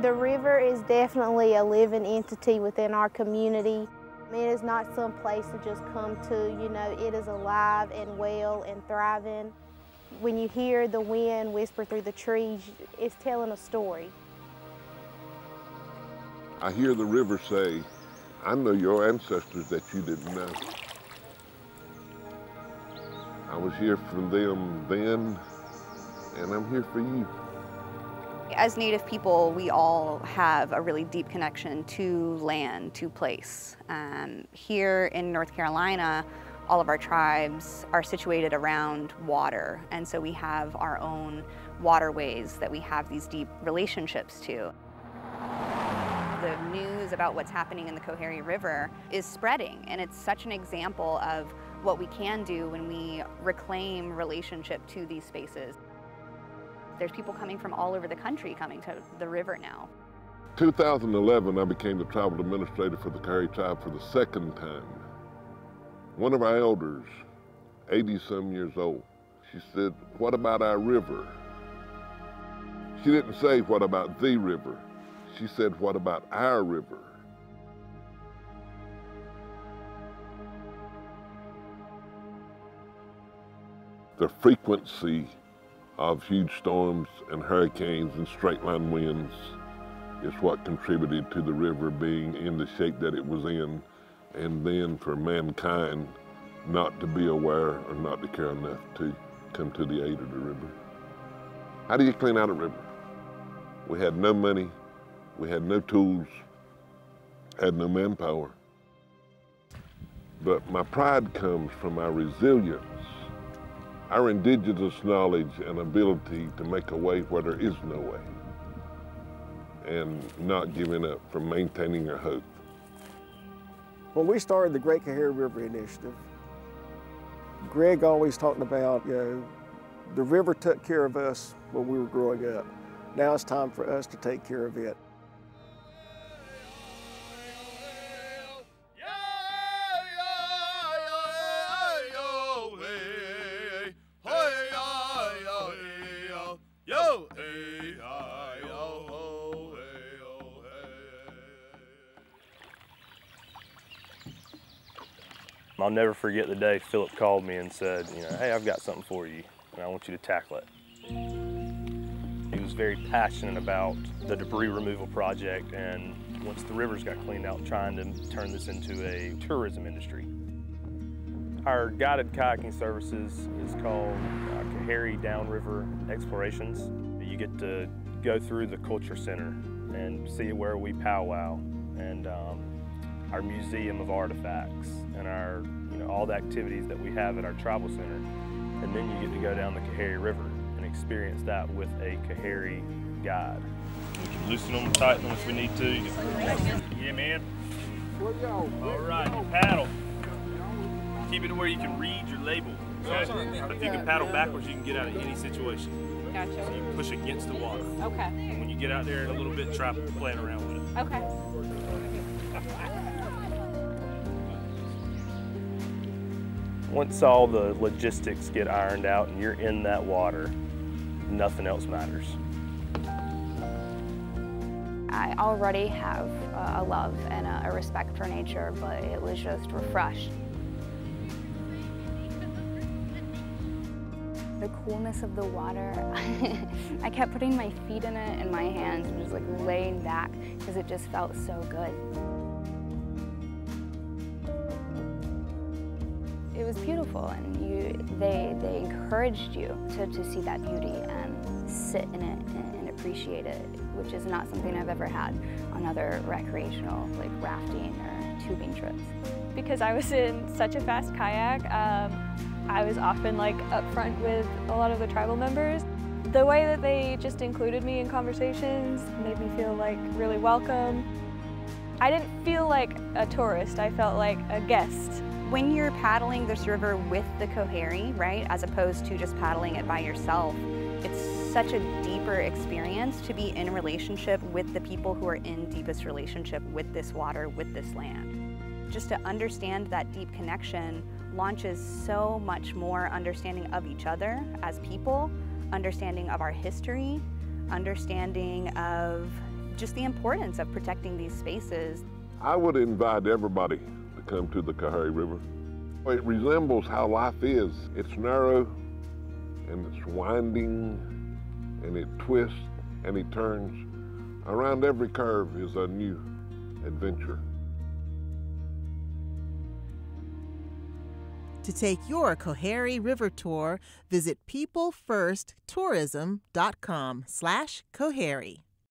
The river is definitely a living entity within our community. It is not some place to just come to, you know, it is alive and well and thriving. When you hear the wind whisper through the trees, it's telling a story. I hear the river say, I know your ancestors that you didn't know. I was here for them then, and I'm here for you. As Native people, we all have a really deep connection to land, to place. Here in North Carolina, all of our tribes are situated around water, and so we have our own waterways that we have these deep relationships to. The news about what's happening in the Coharie River is spreading, and it's such an example of what we can do when we reclaim relationship to these spaces. There's people coming from all over the country coming to the river now. 2011, I became the tribal administrator for the Coharie tribe for the second time. One of our elders, 80-some years old, she said, what about our river? She didn't say, what about the river? She said, what about our river? The frequency of huge storms and hurricanes and straight line winds is what contributed to the river being in the shape that it was in, and then for mankind not to be aware or not to care enough to come to the aid of the river. How do you clean out a river? We had no money, we had no tools, had no manpower. But my pride comes from our resilience, our indigenous knowledge and ability to make a way where there is no way, and not giving up from maintaining our hope. When we started the Great Coharie River Initiative, Greg always talked about, the river took care of us when we were growing up. Now it's time for us to take care of it. I'll never forget the day Philip called me and said, hey, I've got something for you, and I want you to tackle it. He was very passionate about the debris removal project, and once the rivers got cleaned out, trying to turn this into a tourism industry. Our guided kayaking services is called Coharie Downriver Explorations. You get to go through the Culture Center and see where we powwow, and our museum of artifacts, and our, all the activities that we have at our tribal center. And then you get to go down the Coharie River and experience that with a Coharie guide. We can loosen them, tighten them if we need to. Yeah, man. All right, you paddle. Keep it to where you can read your label. Okay? If you can paddle backwards, you can get out of any situation. Gotcha. So you push against the water. Okay. And when you get out there in a little bit, try playing around with it. Okay. Once all the logistics get ironed out and you're in that water, nothing else matters. I already have a love and a respect for nature, but it was just refreshed. The coolness of the water, I kept putting my feet in it and my hands and just like laying back because it just felt so good. It was beautiful, and they encouraged you to see that beauty and sit in it and appreciate it, which is not something I've ever had on other recreational, like rafting or tubing trips. Because I was in such a fast kayak, I was often like up front with a lot of the tribal members. The way that they just included me in conversations made me feel like really welcome. I didn't feel like a tourist, I felt like a guest. When you're paddling this river with the Coharie, right, as opposed to just paddling it by yourself, it's such a deeper experience to be in relationship with the people who are in deepest relationship with this water, with this land. Just to understand that deep connection launches so much more understanding of each other as people, understanding of our history, understanding of just the importance of protecting these spaces. I would invite everybody to come to the Coharie River. It resembles how life is. It's narrow and it's winding and it twists and it turns. Around every curve is a new adventure. To take your Coharie River tour, visit peoplefirsttourism.com/Coharie.